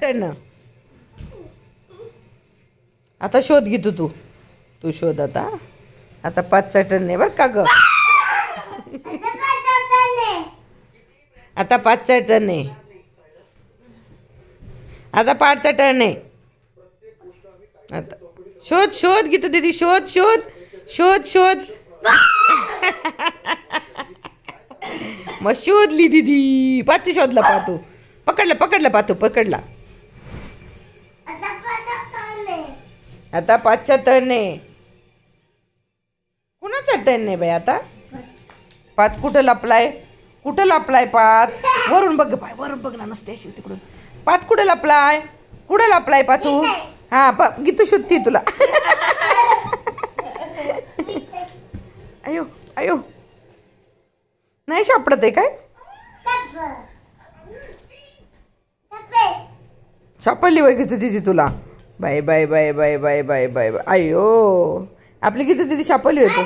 Turn आता शोध घे तू शोध आता 5चा टर्न आहे बर का ग. आता 5चा टर्न आहे. आता 5चा टर्न आहे. आता शोध घे दीदी शोध मग शोधली दीदी. पातू शोधला पातू पकडला पकडला. आता 5चा टर्न आहे. कुणाचा टर्न आहे बाई आता. 5 कुठं लपलाय 5 वरून बघ ना नसते अशी तिकडून. 5 कुठं लपलाय पातू. हा गीतू शोधती तुला. अयो नाही सापडत आहे काय. सापडली वय गीतू दीदी तुला. बाय. अयो आपली गीतू दीदी सापडली होती.